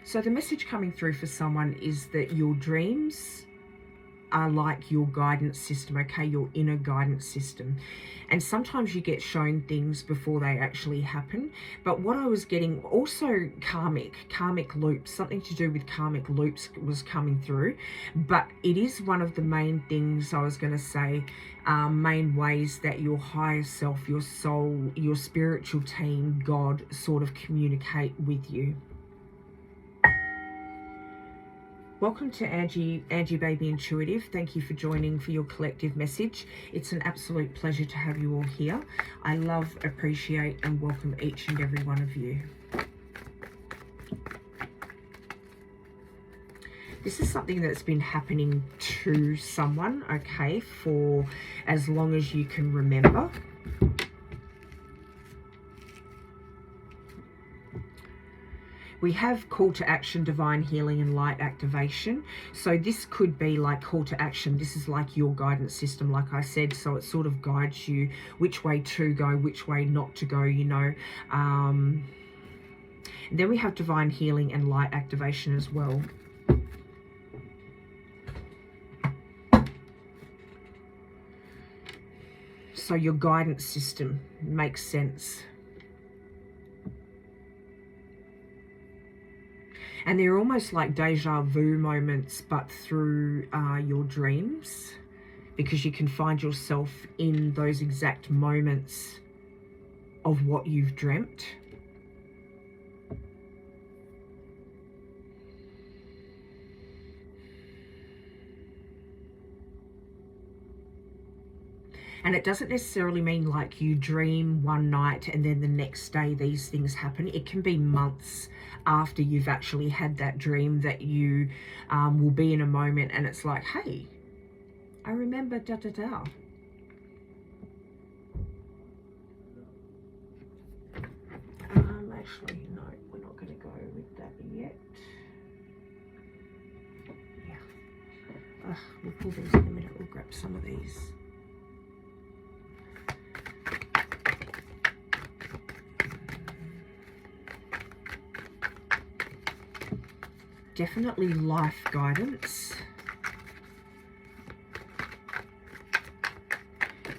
So the message coming through for someone is that your dreams are like your guidance system, okay, your inner guidance system. And sometimes you get shown things before they actually happen. But what I was getting, also karmic loops, something to do with karmic loops was coming through. But it is one of the main things I was going to say, main ways that your higher self, your soul, your spiritual team, God, sort of communicate with you. Welcome to Angie Baby Intuitive. Thank you for joining for your collective message. It's an absolute pleasure to have you all here. I love, appreciate, and welcome each and every one of you. This is something that's been happening to someone, okay, for as long as you can remember. We have call to action, divine healing, and light activation. So this could be like call to action. This is like your guidance system, like I said. So it sort of guides you which way to go, which way not to go, you know. Then we have divine healing and light activation as well. So your guidance system makes sense. And they're almost like deja vu moments, but through your dreams, because you can find yourself in those exact moments of what you've dreamt. And it doesn't necessarily mean like you dream one night and then the next day these things happen. It can be months after you've actually had that dream that you will be in a moment and it's like, hey, I remember da da da. Actually, no, we're not going to go with that yet. Yeah. We'll pull these in a minute. We'll grab some of these. Definitely life guidance.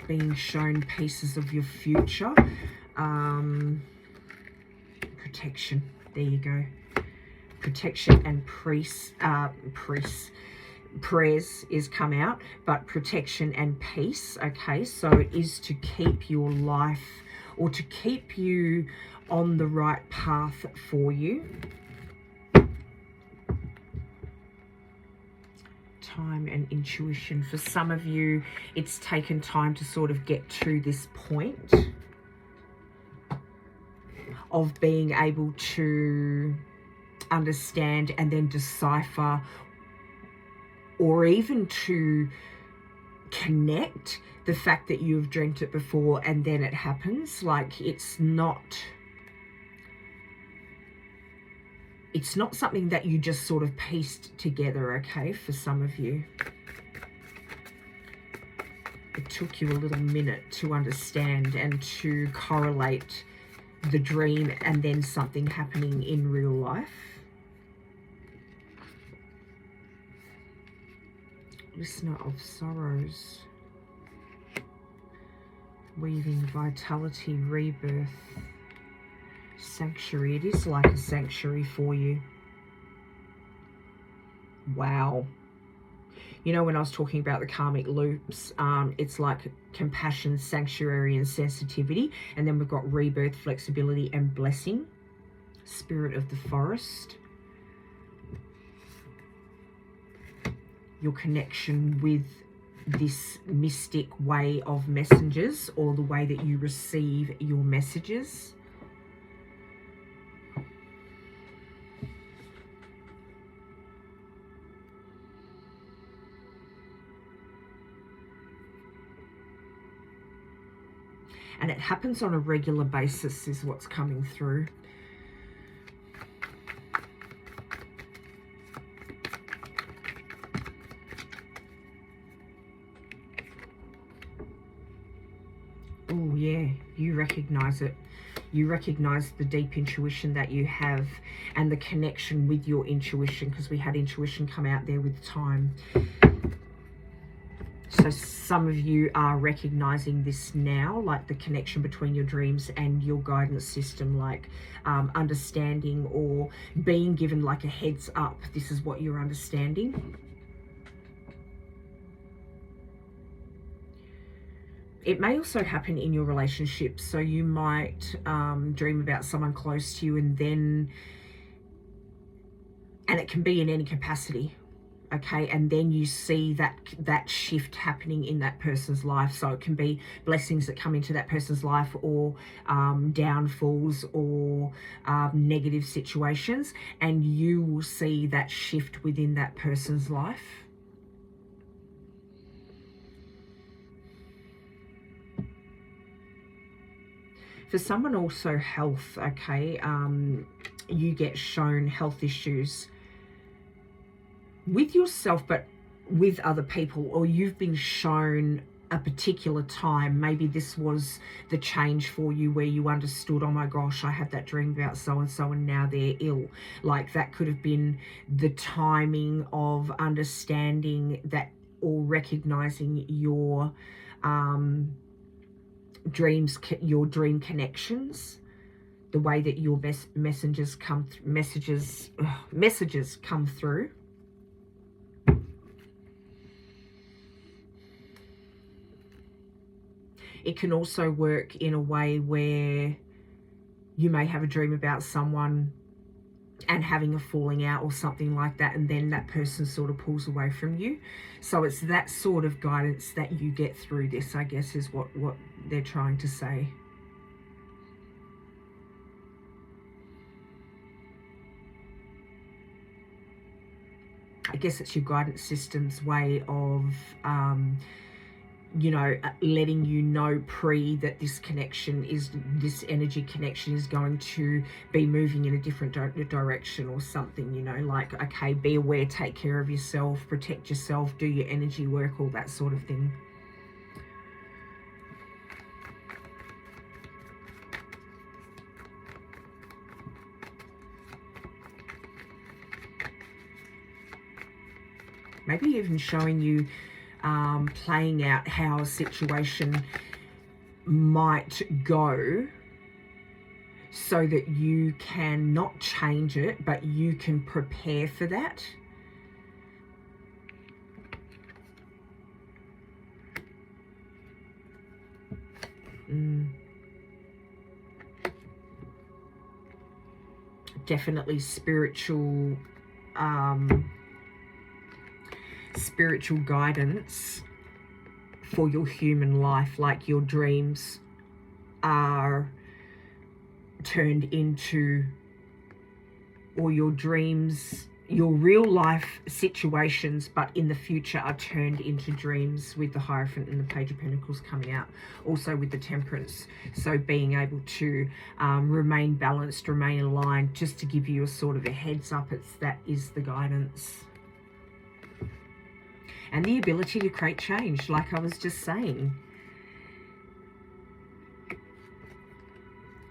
Being shown pieces of your future. Protection. There you go. Protection and prayers is come out, but protection and peace. Okay, so it is to keep your life or to keep you on the right path for you. Time and intuition. For some of you, it's taken time to sort of get to this point of being able to understand and then decipher, or even to connect the fact that you've dreamt it before and then it happens. Like it's not something that you just sort of pieced together, okay, for some of you. It took you a little minute to understand and to correlate the dream and then something happening in real life. Listener of sorrows. Weaving vitality, rebirth. Sanctuary. It is like a sanctuary for you. Wow. You know, when I was talking about the karmic loops, it's like compassion, sanctuary, and sensitivity. And then we've got rebirth, flexibility, and blessing. Spirit of the forest. Your connection with this mystic way of messengers, or the way that you receive your messages. And it happens on a regular basis is what's coming through. Oh yeah, you recognize it. You recognize the deep intuition that you have and the connection with your intuition, because we had intuition come out there with time. So some of you are recognizing this now, like the connection between your dreams and your guidance system, like understanding or being given like a heads up. This is what you're understanding. It may also happen in your relationship. So you might dream about someone close to you, and it can be in any capacity. Okay, and then you see that shift happening in that person's life. So it can be blessings that come into that person's life, or downfalls, or negative situations, and you will see that shift within that person's life. For someone also health, okay, you get shown health issues with yourself, but with other people, or you've been shown a particular time. Maybe this was the change for you, where you understood, oh my gosh, I had that dream about so-and-so and now they're ill. Like that could have been the timing of understanding that, or recognizing your dreams, your dream connections, the way that your messages come through. It can also work in a way where you may have a dream about someone and having a falling out or something like that, and then that person sort of pulls away from you. So it's that sort of guidance that you get through this, I guess, is what they're trying to say. I guess it's your guidance system's way of letting you know that this connection is, this energy connection is going to be moving in a different direction or something, like, okay, be aware, take care of yourself, protect yourself, do your energy work, all that sort of thing. Maybe even showing you playing out how a situation might go, so that you can not change it, but you can prepare for that. Definitely spiritual guidance for your human life, like your dreams are turned into, or your dreams, your real life situations, but in the future are turned into dreams, with the Hierophant and the Page of Pentacles coming out, also with the Temperance. So being able to remain balanced, remain aligned, just to give you a sort of a heads up, that is the guidance. And the ability to create change, like I was just saying.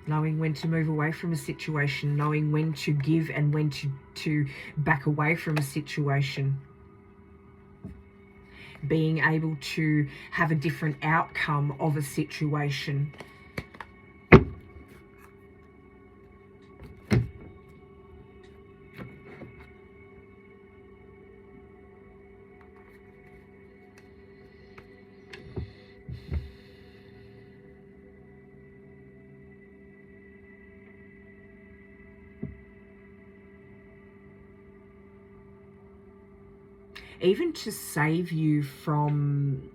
Knowing when to move away from a situation, knowing when to give and when to back away from a situation. Being able to have a different outcome of a situation. Even to save you from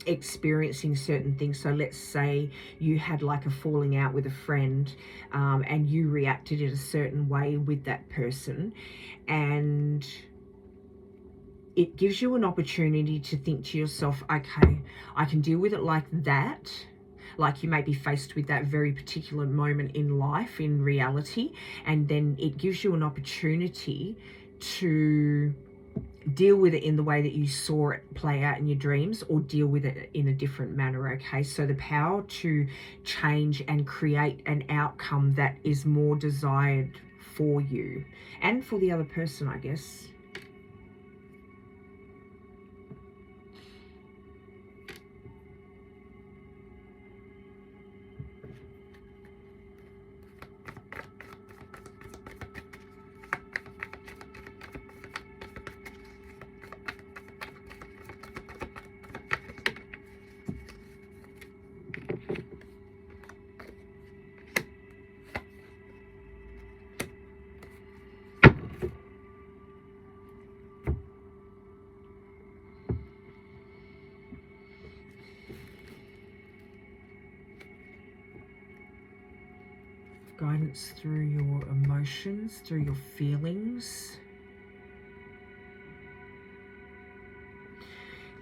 experiencing certain things. So let's say you had like a falling out with a friend, and you reacted in a certain way with that person, and it gives you an opportunity to think to yourself, okay, I can deal with it like that. Like you may be faced with that very particular moment in life, in reality, and then it gives you an opportunity to deal with it in the way that you saw it play out in your dreams, or deal with it in a different manner. Okay, so the power to change and create an outcome that is more desired for you and for the other person, I guess. Guidance through your emotions, through your feelings.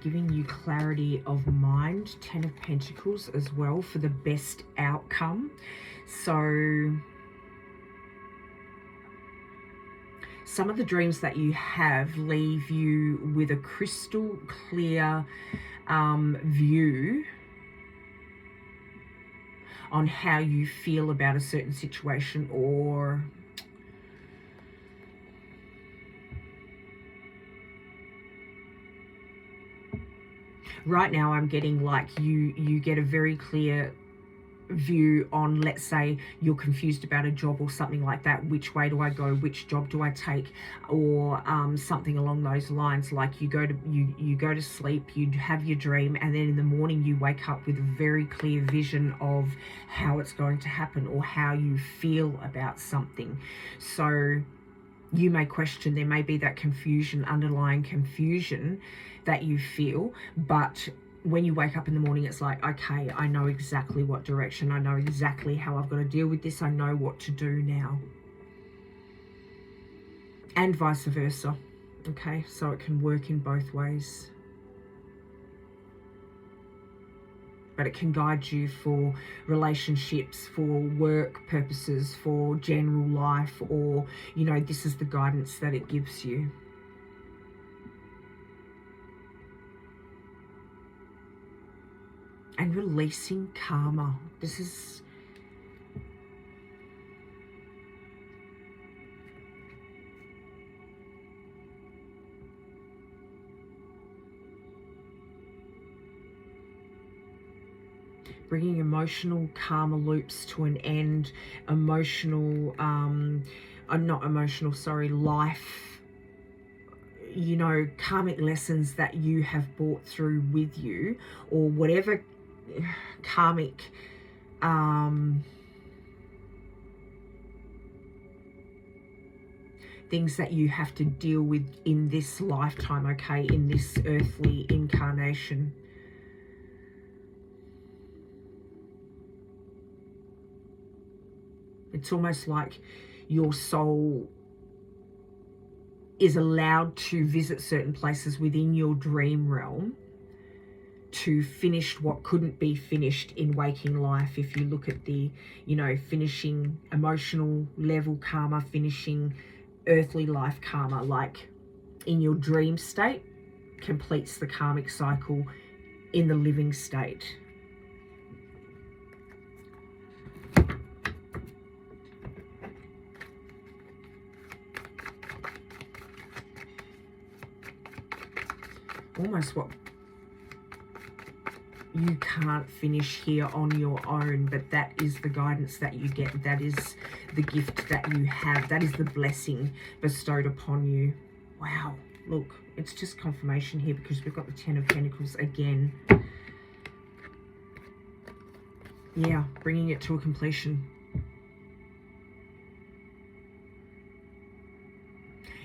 Giving you clarity of mind, 10 of Pentacles as well, for the best outcome. So some of the dreams that you have leave you with a crystal clear view on how you feel about a certain situation, or right now I'm getting like you get a very clear view on, let's say you're confused about a job or something like that. Which way do I go? Which job do I take? Or something along those lines. Like you go to sleep, you have your dream, and then in the morning you wake up with a very clear vision of how it's going to happen or how you feel about something. So you may question, there may be that confusion, underlying confusion that you feel, but when you wake up in the morning, it's like, okay, I know exactly what direction, I know exactly how I've got to deal with this, I know what to do now. And vice versa. Okay, so it can work in both ways. But it can guide you for relationships, for work purposes, for general life, or, you know, this is the guidance that it gives you. And releasing karma. This is bringing emotional karma loops to an end, life, you know, karmic lessons that you have brought through with you, or whatever karmic things that you have to deal with in this lifetime, okay, in this earthly incarnation. It's almost like your soul is allowed to visit certain places within your dream realm to finish what couldn't be finished in waking life. If you look at the, you know, finishing emotional level karma, finishing earthly life karma, like in your dream state, completes the karmic cycle in the living state. Almost what you can't finish here on your own, but that is the guidance that you get. That is the gift that you have. That is the blessing bestowed upon you. Wow, look, it's just confirmation here because we've got the 10 of Pentacles again. Yeah, bringing it to a completion.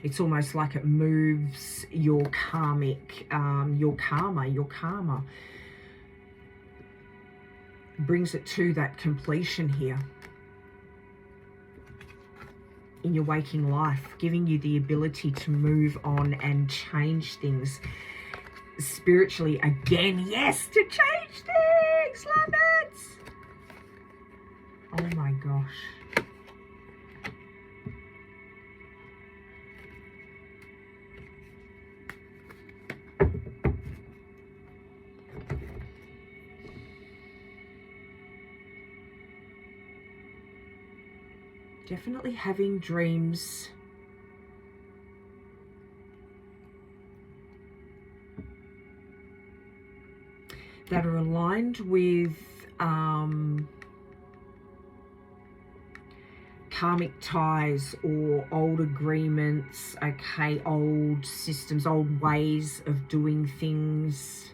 It's almost like it moves your karmic, your karma, brings it to that completion here in your waking life, giving you the ability to move on and change things spiritually again. Yes, to change things, love it. Oh my gosh. definitely having dreams that are aligned with karmic ties or old agreements, okay, old systems, old ways of doing things.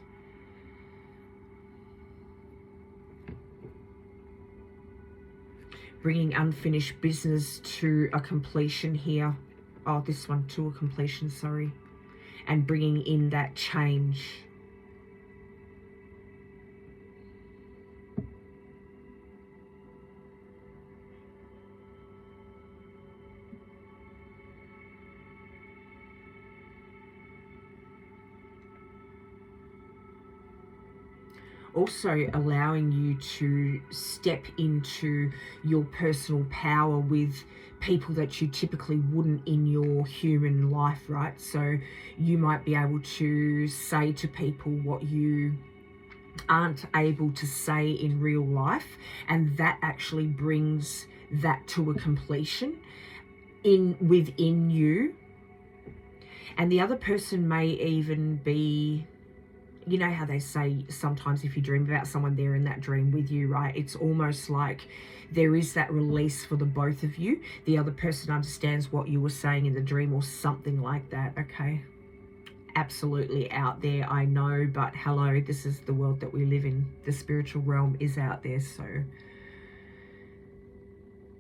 Bringing unfinished business to a completion here. Oh, this one to a completion, sorry. And bringing in that change. Also allowing you to step into your personal power with people that you typically wouldn't in your human life, right? So you might be able to say to people what you aren't able to say in real life, and that actually brings that to a completion within you. And the other person may even be, you know how they say sometimes if you dream about someone, they're in that dream with you, right? It's almost like there is that release for the both of you. The other person understands what you were saying in the dream or something like that, okay? Absolutely out there, I know, but hello, this is the world that we live in. The spiritual realm is out there, so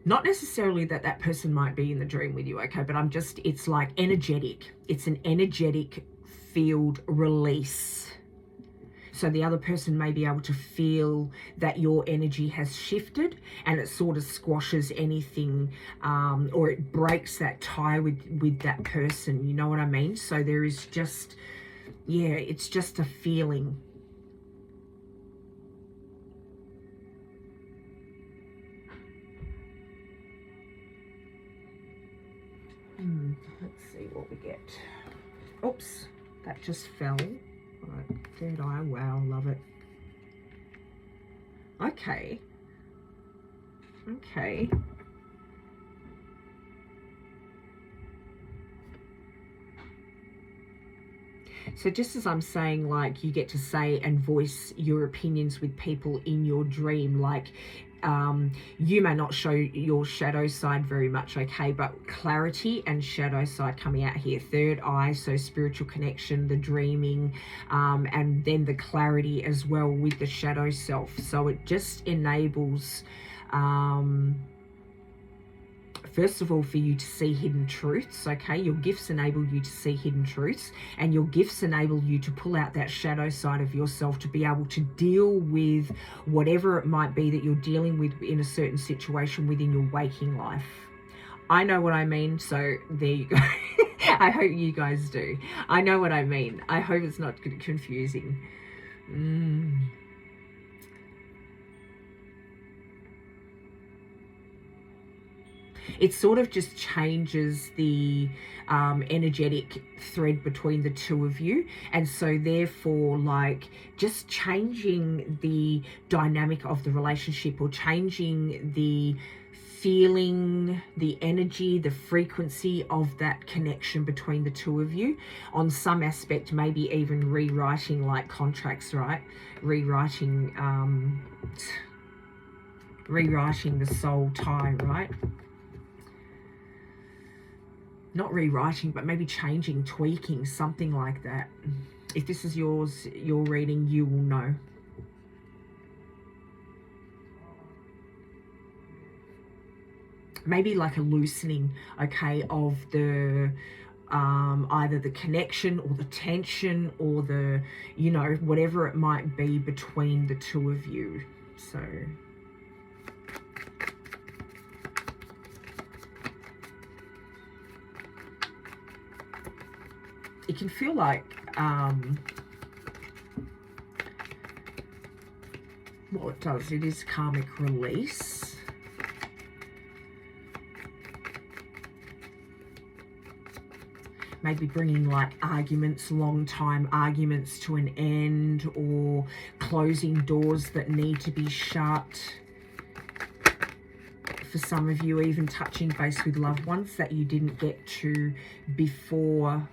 not necessarily that that person might be in the dream with you, okay? But it's like energetic. It's an energetic field release. So the other person may be able to feel that your energy has shifted, and it sort of squashes anything, or it breaks that tie with that person. You know what I mean? So there is just, yeah, it's just a feeling. Let's see what we get. Oops, that just fell. Right, third eye, wow, love it. Okay. Okay. So just as I'm saying, like, you get to say and voice your opinions with people in your dream, like, you may not show your shadow side very much, okay, but clarity and shadow side coming out here. Third eye, so spiritual connection, the dreaming, and then the clarity as well with the shadow self. So it just enables, first of all, for you to see hidden truths, okay? Your gifts enable you to see hidden truths, and your gifts enable you to pull out that shadow side of yourself to be able to deal with whatever it might be that you're dealing with in a certain situation within your waking life. I know what I mean, so there you go. I hope you guys do. I know what I mean. I hope it's not confusing. It sort of just changes the energetic thread between the two of you, and so therefore, like, just changing the dynamic of the relationship, or changing the feeling, the energy, the frequency of that connection between the two of you on some aspect, maybe even rewriting like contracts, right? Rewriting the soul tie, right? Not rewriting, but maybe changing, tweaking, something like that. If this is your reading, you will know. Maybe like a loosening, okay, of the either the connection or the tension or the, you know, whatever it might be between the two of you. So it can feel like well, it does, it is karmic release. Maybe bringing like arguments, long time arguments to an end, or closing doors that need to be shut. for some of you, even touching base with loved ones that you didn't get to before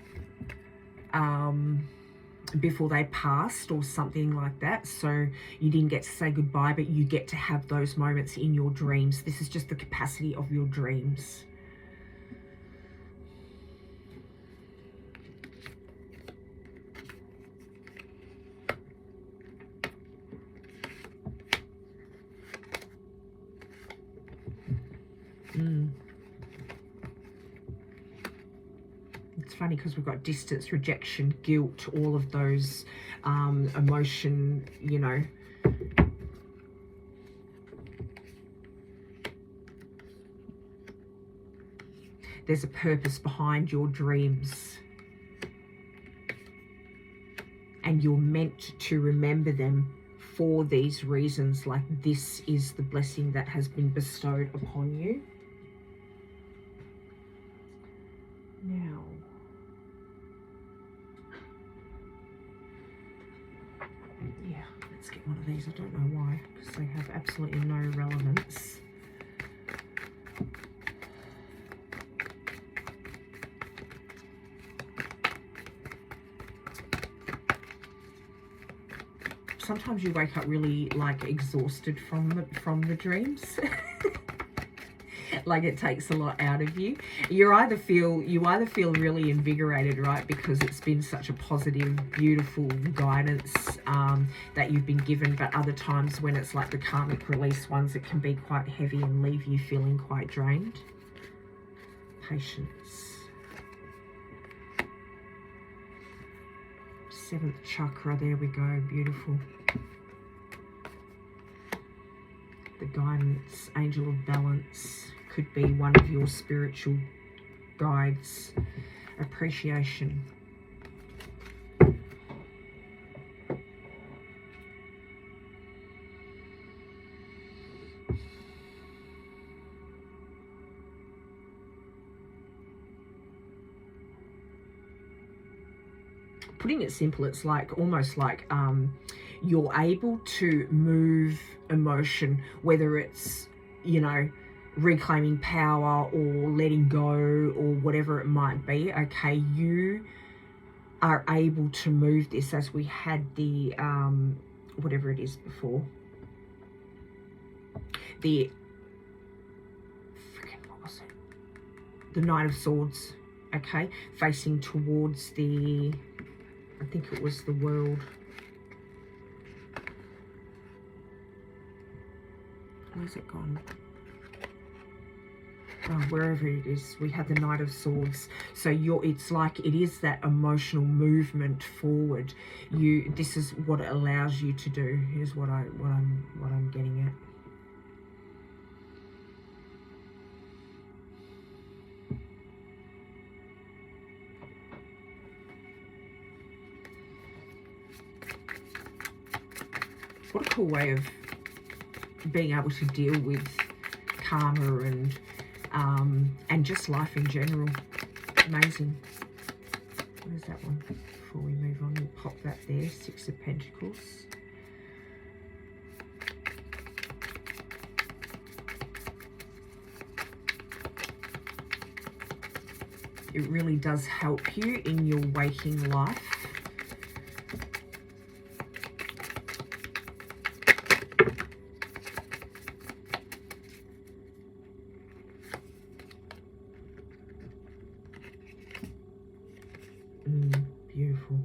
before they passed or something like that. So you didn't get to say goodbye, but you get to have those moments in your dreams. This is just the capacity of your dreams. It's funny because we've got distance, rejection, guilt, all of those emotion, you know. There's a purpose behind your dreams. And you're meant to remember them for these reasons. Like, this is the blessing that has been bestowed upon you. Now, yeah, let's get one of these. I don't know why, because they have absolutely no relevance. Sometimes you wake up really like exhausted from the dreams. Like, it takes a lot out of you. You either feel really invigorated, right, because it's been such a positive, beautiful guidance that you've been given, but other times when it's like the karmic release ones, it can be quite heavy and leave you feeling quite drained. Patience. 7th chakra, there we go, beautiful. The guidance, angel of balance, could be one of your spiritual guides. Appreciation. Putting it simple, it's like almost like you're able to move emotion, whether it's, you know, reclaiming power or letting go or whatever it might be. Okay, you are able to move this, as we had the whatever it is before, the what was it, the Knight of Swords. Okay, facing towards the, I think it was the world. Where's it gone? Oh, wherever it is, we had the Knight of Swords. So it's like it is that emotional movement forward. This is what it allows you to do. Here's what I'm getting at. What a cool way of being able to deal with karma and just life in general. Amazing. What is that one? Before we move on, we'll pop that there. 6 of Pentacles. It really does help you in your waking life. Beautiful.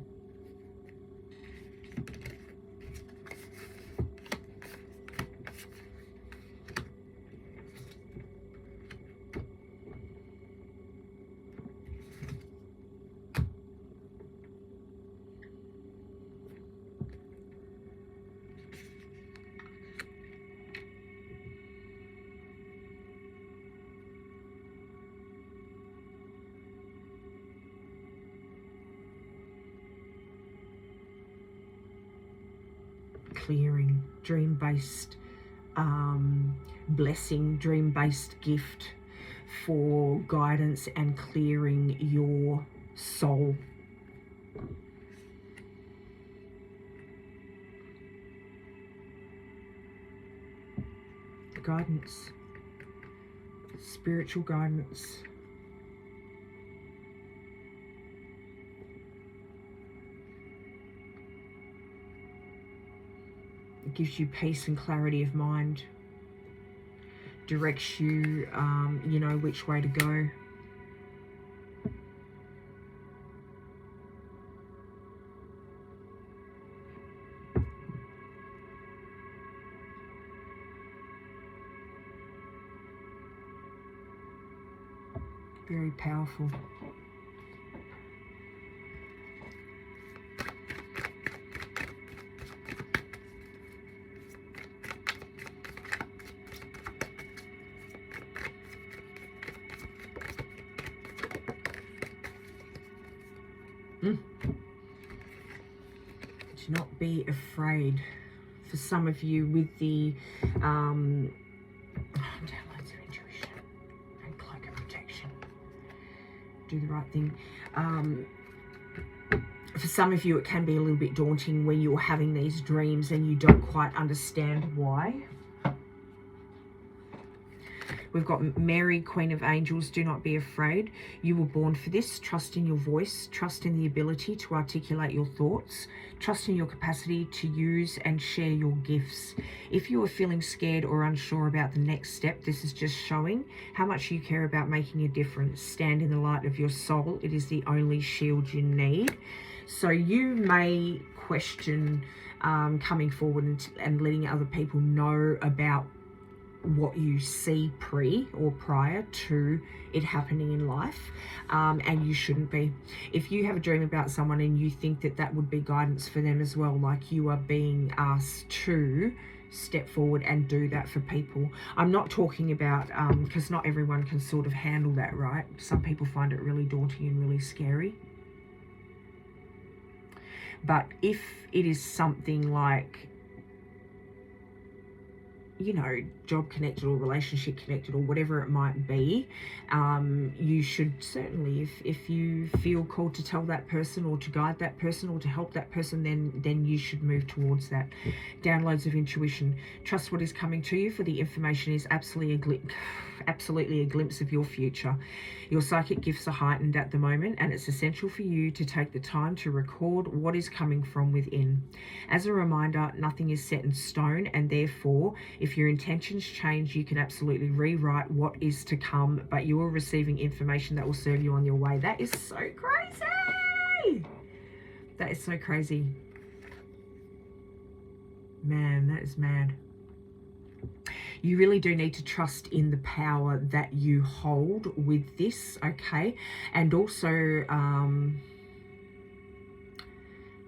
Clearing, dream-based blessing, dream-based gift for guidance and clearing your soul. The guidance. spiritual guidance. It gives you peace and clarity of mind. Directs you, you know, which way to go. Very powerful. Do not be afraid. For some of you with the downloads of intuition and cloak of protection. Do the right thing. For some of you, it can be a little bit daunting when you're having these dreams and you don't quite understand why. We've got Mary, Queen of Angels. Do not be afraid. You were born for this. Trust in your voice. Trust in the ability to articulate your thoughts. Trust in your capacity to use and share your gifts. If you are feeling scared or unsure about the next step, this is just showing how much you care about making a difference. Stand in the light of your soul. It is the only shield you need. So you may question coming forward and letting other people know about what you see pre or prior to it happening in life, and you shouldn't be. If you have a dream about someone and you think that that would be guidance for them as well, like you are being asked to step forward and do that for people. I'm not talking about because not everyone can sort of handle that, right? Some people find it really daunting and really scary. But if it is something like, you know, job connected or relationship connected or whatever it might be, you should certainly, if you feel called to tell that person or to guide that person or to help that person, then you should move towards that. Downloads of intuition. Trust what is coming to you, for the information is absolutely a glimpse of your future. Your psychic gifts are heightened at the moment, and it's essential for you to take the time to record what is coming from within. As a reminder, nothing is set in stone, and therefore, if your intentions change, you can absolutely rewrite what is to come, but you are receiving information that will serve you on your way. That is so crazy. That is so crazy. Man, that is mad. You really do need to trust in the power that you hold with this, okay? And also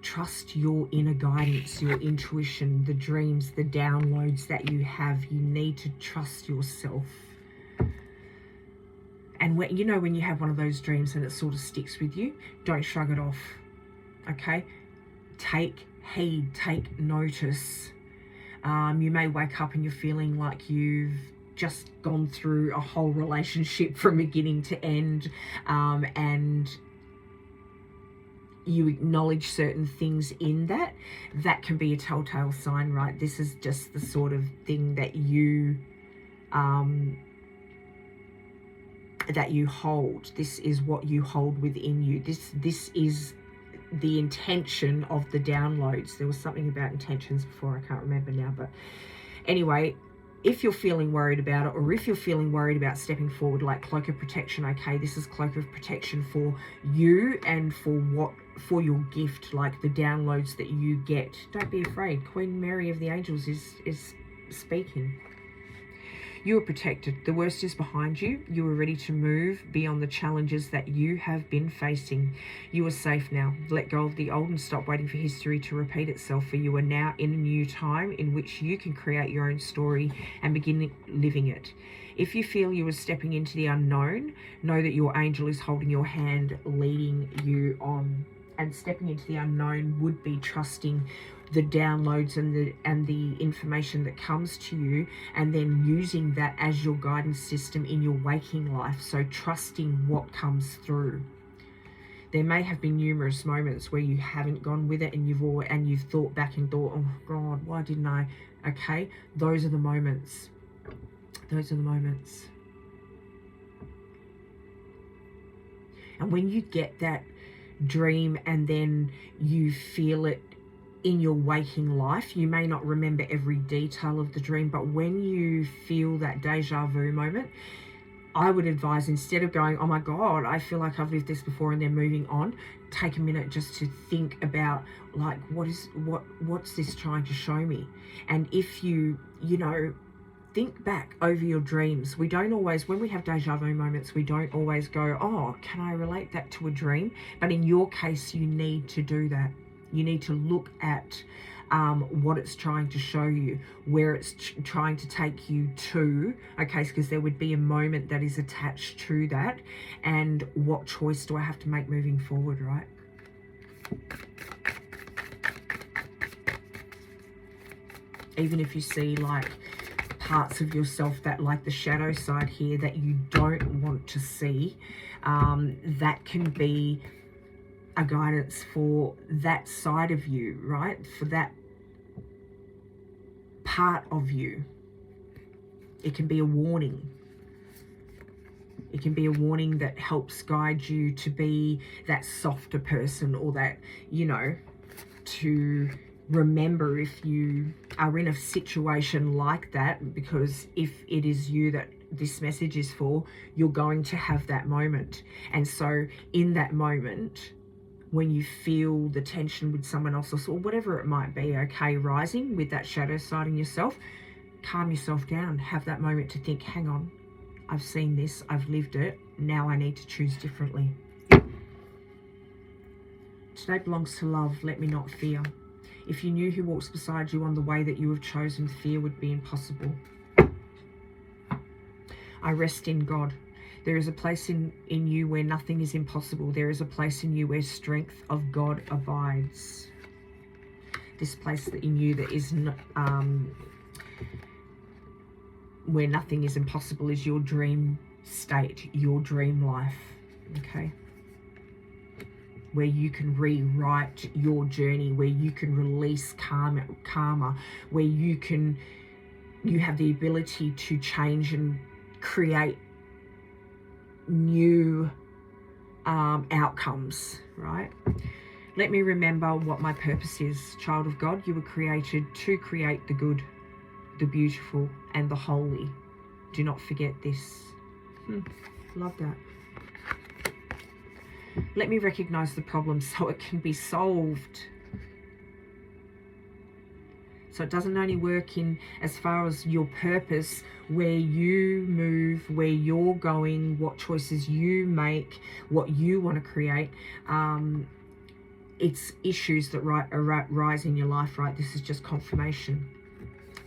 trust your inner guidance, your intuition, the dreams, the downloads that you have. You need to trust yourself. And when you know, when you have one of those dreams and it sort of sticks with you, don't shrug it off, okay? Take heed, take notice. You may wake up and you're feeling like you've just gone through a whole relationship from beginning to end, and you acknowledge certain things in that. That can be a telltale sign, right? This is just the sort of thing that you hold. This is what you hold within you. This is the intention of the downloads. There was something about intentions before, I can't remember now, but anyway, if you're feeling worried about it, or if you're feeling worried about stepping forward, like cloak of protection, okay, this is cloak of protection for you and for your gift, like the downloads that you get. Don't be afraid. Queen Mary of the Angels is speaking. You are protected. The worst is behind you. You are ready to move beyond the challenges that you have been facing. You are safe now. Let go of the old and stop waiting for history to repeat itself, for you are now in a new time in which you can create your own story and begin living it. If you feel you are stepping into the unknown, know that your angel is holding your hand, leading you on. And stepping into the unknown would be trusting the downloads and the information that comes to you, and then using that as your guidance system in your waking life. So trusting what comes through. There may have been numerous moments where you haven't gone with it, and you've thought back and thought, oh God, why didn't I? Okay, those are the moments. Those are the moments. And when you get that dream and then you feel it in your waking life, you may not remember every detail of the dream, but when you feel that deja vu moment, I would advise, instead of going, oh my God, I feel like I've lived this before, and then moving on, take a minute just to think about, like, what's this trying to show me? And if you think back over your dreams. We don't always, when we have deja vu moments, we don't always go, oh, can I relate that to a dream? But in your case, you need to do that. You need to look at what it's trying to show you, where it's trying to take you to, okay, because there would be a moment that is attached to that, and what choice do I have to make moving forward, right? Even if you see like parts of yourself that, like the shadow side here, that you don't want to see, that can be a guidance for that side of you, right? For that part of you. It can be a warning. It can be a warning that helps guide you to be that softer person, or that, to remember if you are in a situation like that, because if it is you that this message is for, you're going to have that moment. And so in that moment, when you feel the tension with someone else, or whatever it might be, okay, rising with that shadow side in yourself, calm yourself down. Have that moment to think, hang on, I've seen this, I've lived it, now I need to choose differently. Today belongs to love, let me not fear. If you knew who walks beside you on the way that you have chosen, fear would be impossible. I rest in God. There is a place in you where nothing is impossible. There is a place in you where strength of God abides. This place in you that is where nothing is impossible is your dream state, your dream life, okay? Where you can rewrite your journey, where you can release karma, where you have the ability to change and create new outcomes, right? Let me remember what my purpose is. Child of God, you were created to create the good, the beautiful, and the holy. Do not forget this. Love that. Let me recognize the problem so it can be solved. So it doesn't only work in as far as your purpose, where you move, where you're going, what choices you make, what you want to create. It's issues that rise in your life, right? This is just confirmation.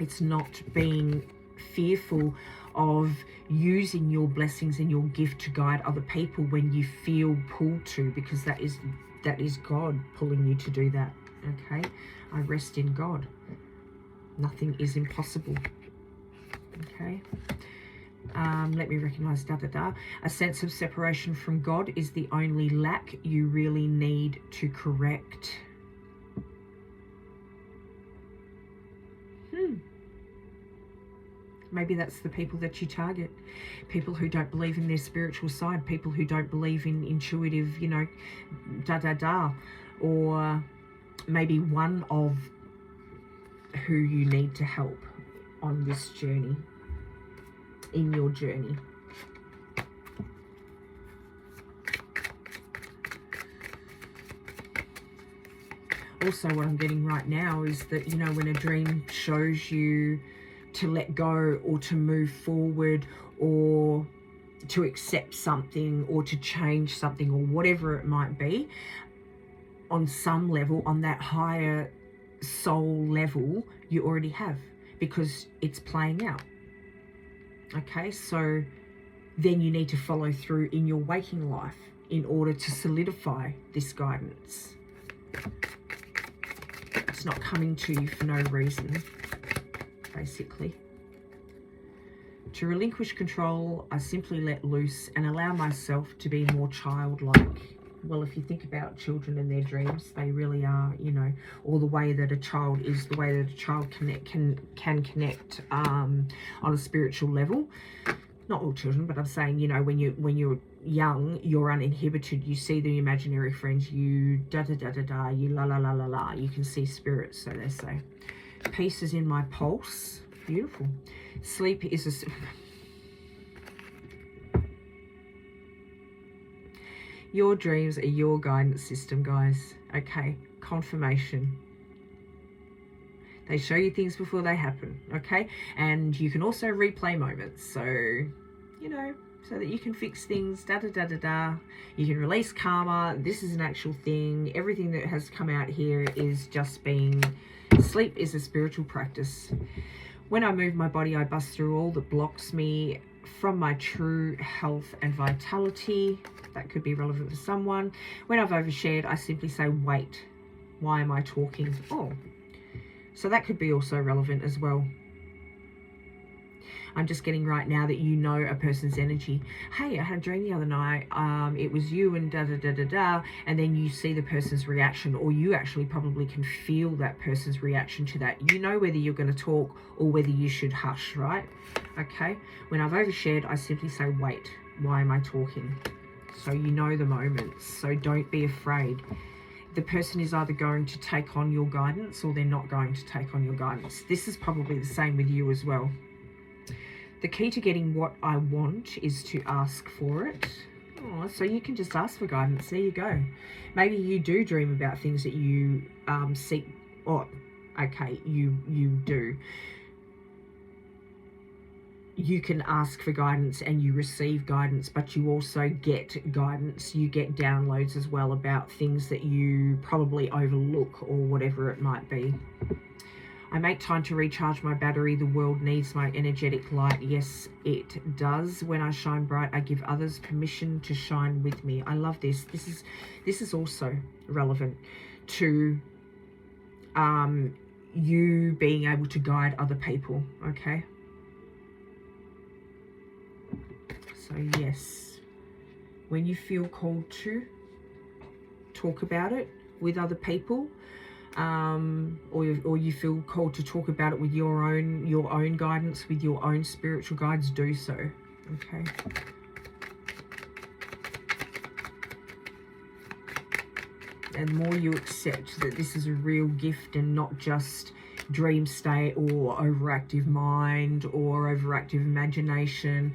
It's not being fearful of using your blessings and your gift to guide other people when you feel pulled to, because that is God pulling you to do that, okay? I rest in God. Nothing is impossible, okay? Let me recognize a sense of separation from God is the only lack you really need to correct. Maybe that's the people that you target. People who don't believe in their spiritual side, people who don't believe in intuitive, or maybe one of who you need to help on this journey, in your journey. Also, what I'm getting right now is that, when a dream shows you to let go, or to move forward, or to accept something, or to change something, or whatever it might be, on some level, on that higher soul level, you already have, because it's playing out. Okay, so then you need to follow through in your waking life in order to solidify this guidance. It's not coming to you for no reason, basically. To relinquish control, I simply let loose and allow myself to be more childlike. Well, if you think about children and their dreams, they really are, or the way that a child is, the way that a child can connect on a spiritual level. Not all children, but I'm saying, when you're young, you're uninhibited. You see the imaginary friends, you da-da-da-da-da, you la-la-la-la-la. You can see spirits, so they say. Peace is in my pulse. Beautiful. Sleep is a... Your dreams are your guidance system, guys. Okay, confirmation. They show you things before they happen, okay? And you can also replay moments. So, you know, so that you can fix things, da-da-da-da-da. You can release karma. This is an actual thing. Everything that has come out here is just being... Sleep is a spiritual practice. When I move my body, I bust through all that blocks me from my true health and vitality. That could be relevant for someone. When I've overshared, I simply say, wait, why am I talking? Oh, so that could be also relevant as well. I'm just getting right now that you know a person's energy. Hey, I had a dream the other night. It was you and da-da-da-da-da. And then you see the person's reaction, or you actually probably can feel that person's reaction to that. You know whether you're going to talk or whether you should hush, right? Okay. When I've overshared, I simply say, wait, why am I talking? So you know the moments. So don't be afraid. The person is either going to take on your guidance or they're not going to take on your guidance. This is probably the same with you as well. The key to getting what I want is to ask for it. Oh, so you can just ask for guidance. There you go. Maybe you do dream about things that you seek. Oh, okay, you do. You can ask for guidance and you receive guidance, but you also get guidance. You get downloads as well about things that you probably overlook or whatever it might be. I make time to recharge my battery. The world needs my energetic light. Yes, it does. When I shine bright, I give others permission to shine with me. I love this. This is also relevant to you being able to guide other people, okay? So yes, when you feel called to talk about it with other people, or you feel called to talk about it with your own guidance, with your own spiritual guides, do so. Okay. And the more you accept that this is a real gift and not just dream state or overactive mind or overactive imagination,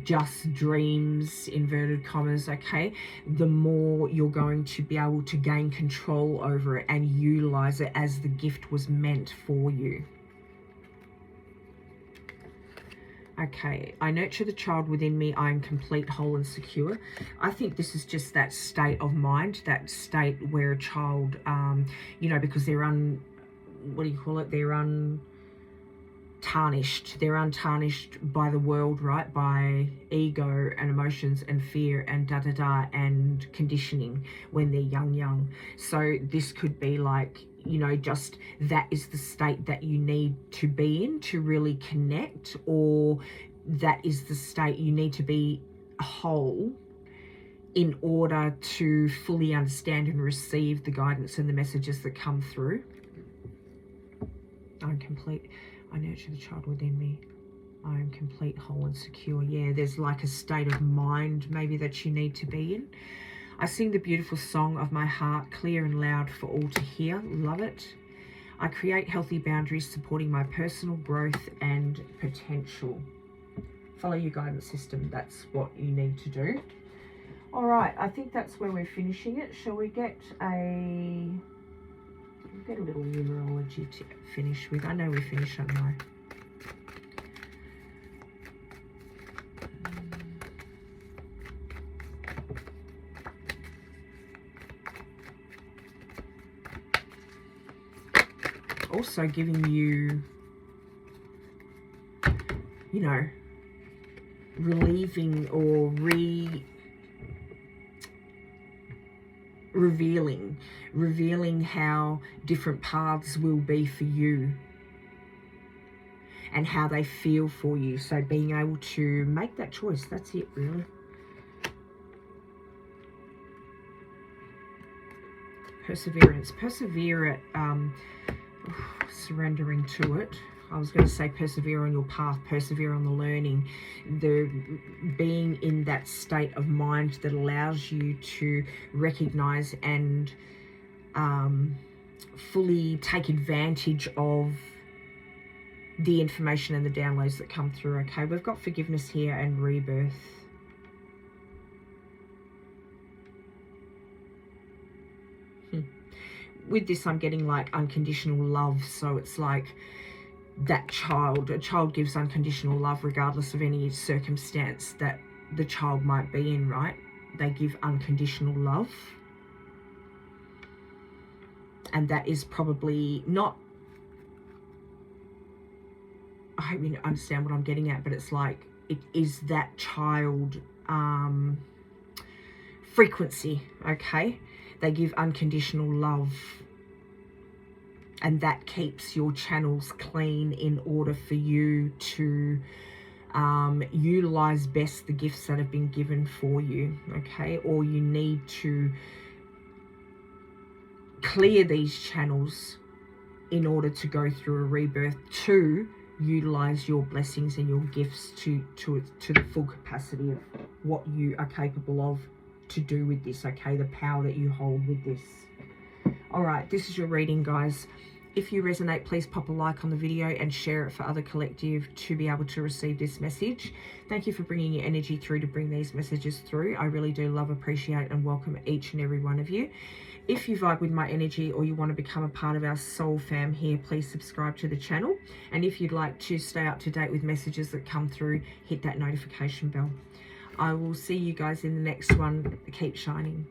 just dreams, inverted commas, okay, the more you're going to be able to gain control over it and utilize it as the gift was meant for you. Okay, I nurture the child within me. I am complete, whole and secure. I think this is just that state of mind, that state where a child, you know, because they're what do you call it? They're untarnished. They're untarnished by the world, right? By ego and emotions and fear and da-da-da and conditioning when they're young. So this could be like, you know, just that is the state that you need to be in to really connect, or that is the state you need to be whole in order to fully understand and receive the guidance and the messages that come through. I'm complete. I nurture the child within me. I am complete, whole and secure. Yeah, there's like a state of mind maybe that you need to be in. I sing the beautiful song of my heart, clear and loud for all to hear. Love it. I create healthy boundaries supporting my personal growth and potential. Follow your guidance system. That's what you need to do. All right, I think that's where we're finishing it. Shall we get a little numerology to finish with? I know we finish on my... Also giving you, you know, relieving or revealing how different paths will be for you and how they feel for you. So being able to make that choice, that's it really. Perseverance. Persevere at surrendering to it. I was going to say persevere on your path, persevere on the learning, the being in that state of mind that allows you to recognize and fully take advantage of the information and the downloads that come through. Okay, we've got forgiveness here and rebirth. With this, I'm getting like unconditional love. So it's like that a child gives unconditional love regardless of any circumstance that the child might be in, right? They give unconditional love. And that is probably not, I hope you understand what I'm getting at, but it's like it is that child frequency, okay? They give unconditional love, and that keeps your channels clean in order for you to utilize best the gifts that have been given for you, okay? Or you need to clear these channels in order to go through a rebirth, to utilize your blessings and your gifts to the full capacity of what you are capable of to do with this, okay? The power that you hold with this. All right, this is your reading, guys. If you resonate, please pop a like on the video and share it for other collective to be able to receive this message. Thank you for bringing your energy through to bring these messages through. I really do love, appreciate, and welcome each and every one of you. If you vibe with my energy or you want to become a part of our soul fam here, please subscribe to the channel. And if you'd like to stay up to date with messages that come through, hit that notification bell. I will see you guys in the next one. Keep shining.